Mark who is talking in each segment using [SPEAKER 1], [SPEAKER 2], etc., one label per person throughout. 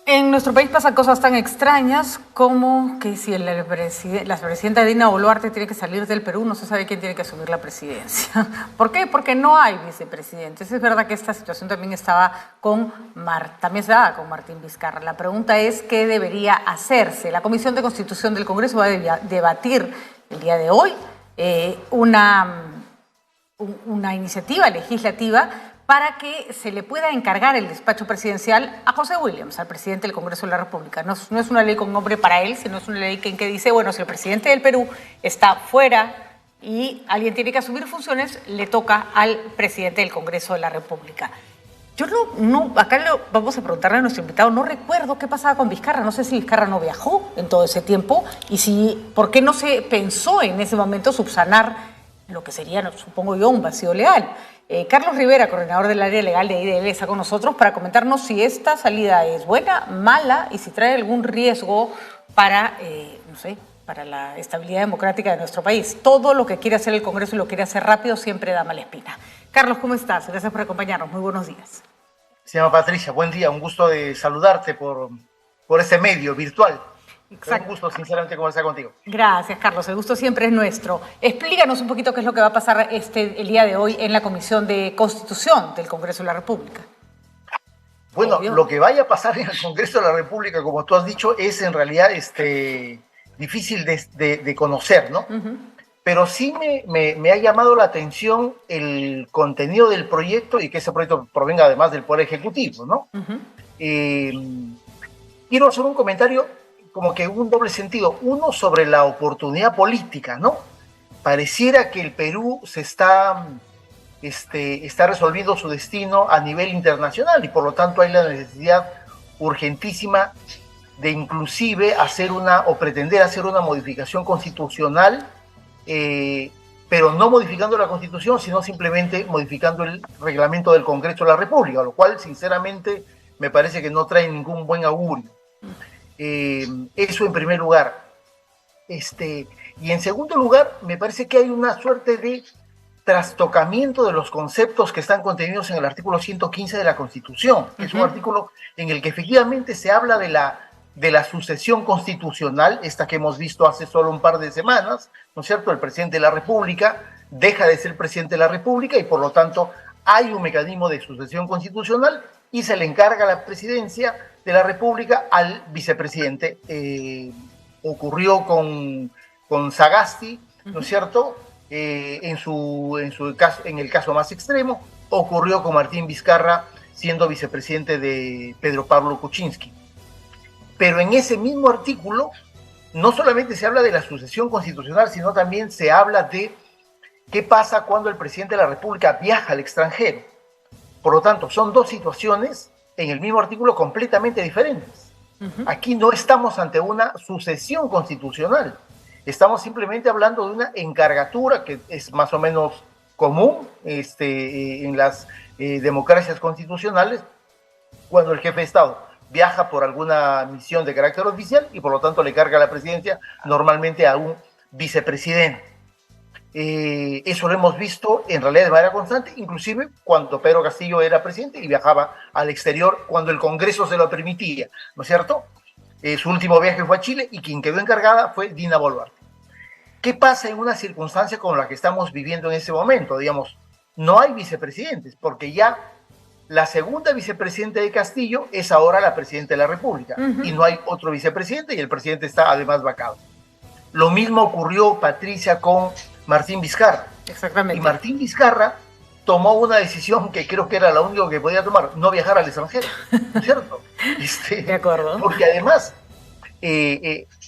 [SPEAKER 1] En nuestro país pasan cosas tan extrañas como que si la presidenta Dina Boluarte tiene que salir del Perú, no se sabe quién tiene que asumir la presidencia. ¿Por qué? Porque no hay vicepresidentes. Es verdad que esta situación también estaba también se daba con Martín Vizcarra. La pregunta es qué debería hacerse. La Comisión de Constitución del Congreso va a debatir el día de hoy una iniciativa legislativa para que se le pueda encargar el despacho presidencial a José Williams, al presidente del Congreso de la República. No es una ley con nombre para él, sino es una ley que dice, bueno, si el presidente del Perú está fuera y alguien tiene que asumir funciones, le toca al presidente del Congreso de la República. Yo acá vamos a preguntarle a nuestro invitado, no recuerdo qué pasaba con Vizcarra, no sé si Vizcarra no viajó en todo ese tiempo y por qué no se pensó en ese momento subsanar lo que sería, supongo yo, un vacío legal. Carlos Rivera, coordinador del área legal de IDL, está con nosotros para comentarnos si esta salida es buena, mala y si trae algún riesgo para, para la estabilidad democrática de nuestro país. Todo lo que quiere hacer el Congreso y lo quiere hacer rápido siempre da mala espina. Carlos, ¿cómo estás? Gracias por acompañarnos. Muy buenos días.
[SPEAKER 2] Se llama Patricia, buen día, un gusto de saludarte por este medio virtual.
[SPEAKER 1] Exacto.
[SPEAKER 2] Un gusto, sinceramente, conversar contigo.
[SPEAKER 1] Gracias, Carlos. El gusto siempre es nuestro. Explícanos un poquito qué es lo que va a pasar el día de hoy en la Comisión de Constitución del Congreso de la República.
[SPEAKER 2] Bueno, lo que vaya a pasar en el Congreso de la República, como tú has dicho, es en realidad difícil de conocer, ¿no? Pero sí me ha llamado la atención el contenido del proyecto y que ese proyecto provenga además del Poder Ejecutivo, ¿no? Quiero hacer un comentario como que un doble sentido. Uno, sobre la oportunidad política, ¿no? Pareciera que el Perú se está resolviendo su destino a nivel internacional y por lo tanto hay la necesidad urgentísima de inclusive pretender hacer una modificación constitucional, pero no modificando la Constitución, sino simplemente modificando el reglamento del Congreso de la República, lo cual sinceramente me parece que no trae ningún buen augurio. Eso en primer lugar. Y en segundo lugar, me parece que hay una suerte de trastocamiento de los conceptos que están contenidos en el artículo 115 de la Constitución, que es un artículo en el que efectivamente se habla de la sucesión constitucional, esta que hemos visto hace solo un par de semanas, ¿no es cierto? El presidente de la República deja de ser presidente de la República y por lo tanto hay un mecanismo de sucesión constitucional y se le encarga la presidencia de la República al vicepresidente. Ocurrió con Sagasti, ¿no es cierto? En el caso más extremo, ocurrió con Martín Vizcarra siendo vicepresidente de Pedro Pablo Kuczynski. Pero en ese mismo artículo no solamente se habla de la sucesión constitucional, sino también se habla de qué pasa cuando el presidente de la República viaja al extranjero. Por lo tanto, son dos situaciones en el mismo artículo completamente diferentes. Aquí no estamos ante una sucesión constitucional. Estamos simplemente hablando de una encargatura que es más o menos común en las democracias constitucionales, cuando el jefe de Estado viaja por alguna misión de carácter oficial y por lo tanto le carga la presidencia normalmente a un vicepresidente. Eso lo hemos visto en realidad de manera constante, inclusive cuando Pedro Castillo era presidente y viajaba al exterior cuando el Congreso se lo permitía, ¿no es cierto? Su último viaje fue a Chile y quien quedó encargada fue Dina Boluarte. ¿Qué pasa en una circunstancia como la que estamos viviendo en ese momento? Digamos, no hay vicepresidentes, porque ya la segunda vicepresidenta de Castillo es ahora la presidenta de la República y no hay otro vicepresidente y el presidente está además vacado. Lo mismo ocurrió, Patricia, con Martín Vizcarra.
[SPEAKER 1] Exactamente.
[SPEAKER 2] Y Martín Vizcarra tomó una decisión que creo que era la única que podía tomar, no viajar al extranjero, ¿no es cierto?
[SPEAKER 1] De acuerdo.
[SPEAKER 2] Porque además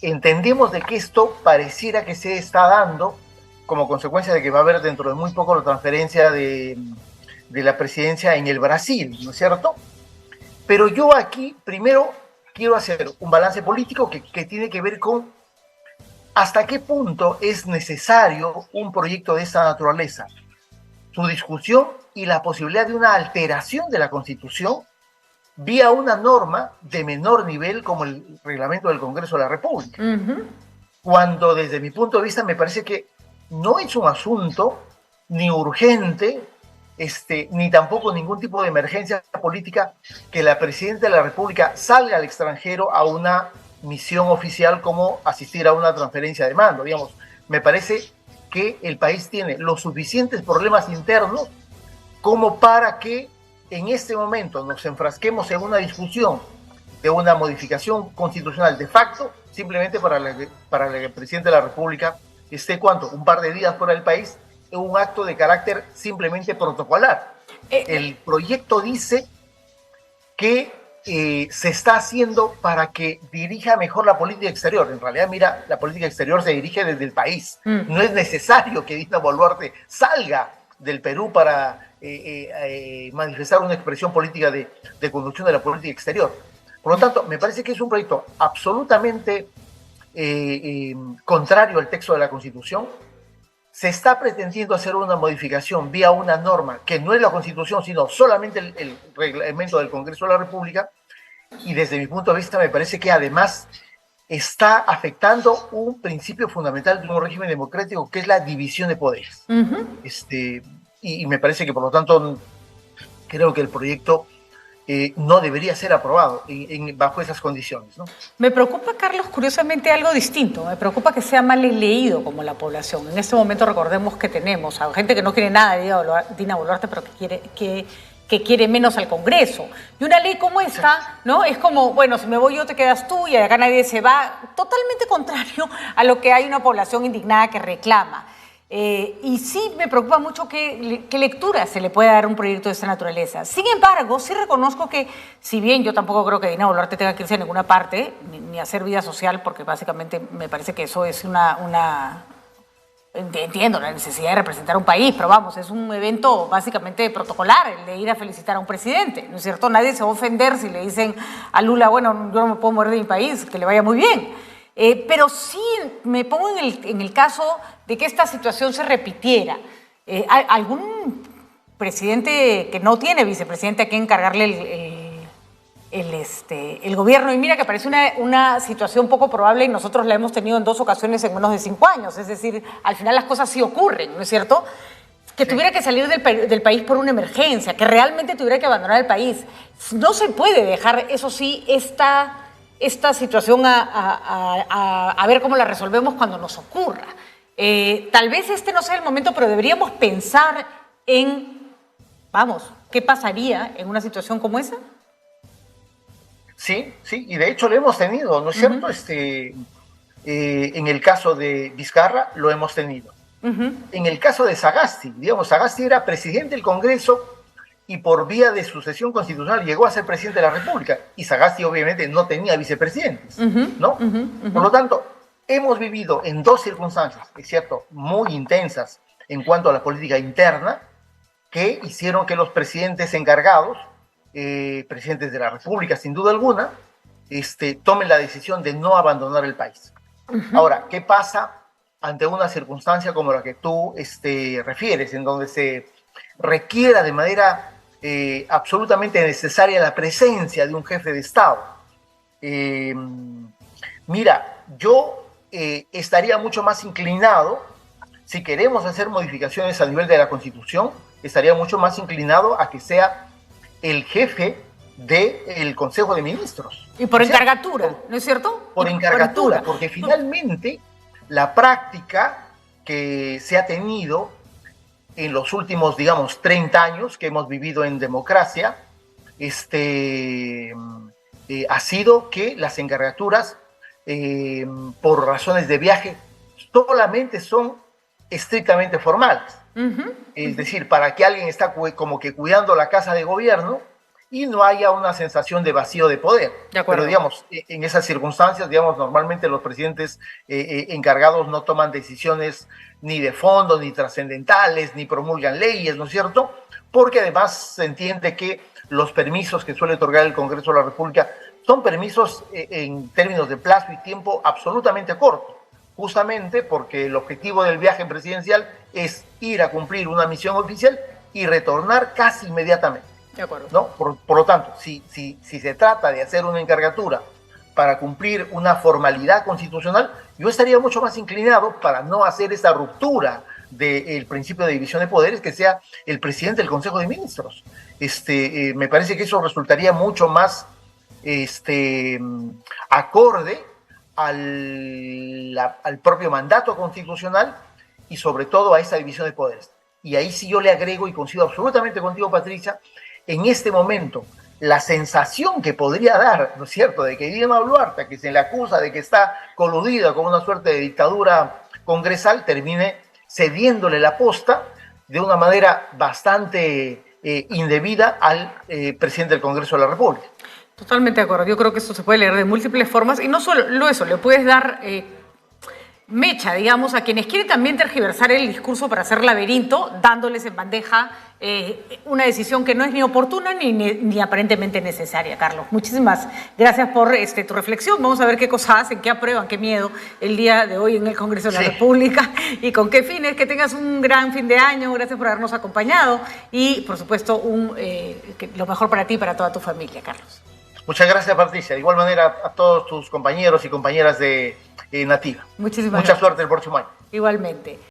[SPEAKER 2] entendemos de que esto pareciera que se está dando como consecuencia de que va a haber dentro de muy poco la transferencia de la presidencia en el Brasil, ¿no es cierto? Pero yo aquí primero quiero hacer un balance político que tiene que ver con hasta qué punto es necesario un proyecto de esta naturaleza, su discusión y la posibilidad de una alteración de la Constitución vía una norma de menor nivel como el reglamento del Congreso de la República. Cuando desde mi punto de vista me parece que no es un asunto ni urgente ni tampoco ningún tipo de emergencia política que la presidenta de la República salga al extranjero a una misión oficial como asistir a una transferencia de mando. Digamos, me parece que el país tiene los suficientes problemas internos como para que en este momento nos enfrasquemos en una discusión de una modificación constitucional de facto, simplemente para que el presidente de la República esté, ¿cuánto? Un par de días fuera del país, en un acto de carácter simplemente protocolar. El proyecto dice que se está haciendo para que dirija mejor la política exterior. En realidad, mira, la política exterior se dirige desde el país. No es necesario que Dina Boluarte salga del Perú para manifestar una expresión política de conducción de la política exterior. Por lo tanto, me parece que es un proyecto absolutamente contrario al texto de la Constitución. Se está pretendiendo hacer una modificación vía una norma que no es la Constitución, sino solamente el reglamento del Congreso de la República, y desde mi punto de vista me parece que además está afectando un principio fundamental de un régimen democrático, que es la división de poderes. Y me parece que, por lo tanto, creo que el proyecto no debería ser aprobado bajo esas condiciones, ¿no?
[SPEAKER 1] Me preocupa, Carlos, curiosamente algo distinto. Me preocupa que sea mal leído como la población. En este momento recordemos que tenemos a gente que no quiere nada de Dina Boluarte, pero que quiere menos al Congreso. Y una ley como esta, ¿no? Es como, bueno, si me voy yo te quedas tú y acá nadie se va. Totalmente contrario a lo que hay una población indignada que reclama. Y sí me preocupa mucho qué lectura se le puede dar a un proyecto de esta naturaleza. Sin embargo, sí reconozco que, si bien yo tampoco creo que Dina Boluarte tenga que irse a ninguna parte, ni hacer vida social, porque básicamente me parece que eso es entiendo la necesidad de representar un país, pero vamos, es un evento básicamente protocolar, el de ir a felicitar a un presidente, ¿no es cierto? Nadie se va a ofender si le dicen a Lula, bueno, yo no me puedo mover de mi país, que le vaya muy bien. Pero sí me pongo en el caso de que esta situación se repitiera. ¿Algún presidente que no tiene vicepresidente a quien encargarle el gobierno? Y mira que parece una situación poco probable y nosotros la hemos tenido en 2 ocasiones en menos de 5 años. Es decir, al final las cosas sí ocurren, ¿no es cierto? Que tuviera que salir del país por una emergencia, que realmente tuviera que abandonar el país. No se puede dejar, eso sí, esta situación a ver cómo la resolvemos cuando nos ocurra. Tal vez este no sea el momento, pero deberíamos pensar en, vamos, ¿qué pasaría en una situación como esa?
[SPEAKER 2] Sí, y de hecho lo hemos tenido, ¿no es cierto? En el caso de Vizcarra lo hemos tenido. En el caso de Sagasti, digamos, Sagasti era presidente del Congreso y por vía de sucesión constitucional llegó a ser presidente de la República, y Sagasti obviamente no tenía vicepresidentes, ¿no? Por lo tanto, hemos vivido en 2 circunstancias, es cierto, muy intensas en cuanto a la política interna, que hicieron que los presidentes encargados, presidentes de la República sin duda alguna, tomen la decisión de no abandonar el país. Ahora, ¿qué pasa ante una circunstancia como la que tú refieres, en donde se requiera de manera absolutamente necesaria la presencia de un jefe de Estado? Mira, yo estaría mucho más inclinado, si queremos hacer modificaciones a nivel de la Constitución, estaría mucho más inclinado a que sea el jefe del Consejo de Ministros.
[SPEAKER 1] Y por encargatura, ¿no es cierto?
[SPEAKER 2] Por encargatura, porque finalmente la práctica que se ha tenido en los últimos, digamos, 30 años que hemos vivido en democracia, ha sido que las encargaturas, por razones de viaje, solamente son estrictamente formales. Es decir, para que alguien está como que cuidando la casa de gobierno y no haya una sensación de vacío de poder. Pero, digamos, en esas circunstancias, digamos, normalmente los presidentes encargados no toman decisiones ni de fondo, ni trascendentales, ni promulgan leyes, ¿no es cierto? Porque además se entiende que los permisos que suele otorgar el Congreso de la República son permisos en términos de plazo y tiempo absolutamente cortos, justamente porque el objetivo del viaje presidencial es ir a cumplir una misión oficial y retornar casi inmediatamente.
[SPEAKER 1] De acuerdo.
[SPEAKER 2] ¿No? Por lo tanto, si se trata de hacer una encargatura para cumplir una formalidad constitucional, yo estaría mucho más inclinado para no hacer esa ruptura del principio de división de poderes, que sea el presidente del Consejo de Ministros. Me parece que eso resultaría mucho más acorde al propio mandato constitucional y sobre todo a esa división de poderes. Y ahí sí yo le agrego, y coincido absolutamente contigo, Patricia, en este momento la sensación que podría dar, ¿no es cierto?, de que Dina Boluarte, que se le acusa de que está coludida con una suerte de dictadura congresal, termine cediéndole la posta de una manera bastante indebida al presidente del Congreso de la República.
[SPEAKER 1] Totalmente de acuerdo. Yo creo que esto se puede leer de múltiples formas y no solo eso, le puedes dar mecha, digamos, a quienes quieren también tergiversar el discurso para hacer laberinto, dándoles en bandeja una decisión que no es ni oportuna ni aparentemente necesaria. Carlos, muchísimas gracias por tu reflexión. Vamos a ver qué cosas hacen, qué aprueban, qué miedo el día de hoy en el Congreso de la República y con qué fines. Que tengas un gran fin de año. Gracias por habernos acompañado y, por supuesto, lo mejor para ti y para toda tu familia, Carlos.
[SPEAKER 2] Muchas gracias, Patricia. De igual manera a todos tus compañeros y compañeras de Nativa.
[SPEAKER 1] Muchísimas
[SPEAKER 2] gracias. Mucha suerte el próximo año.
[SPEAKER 1] Igualmente.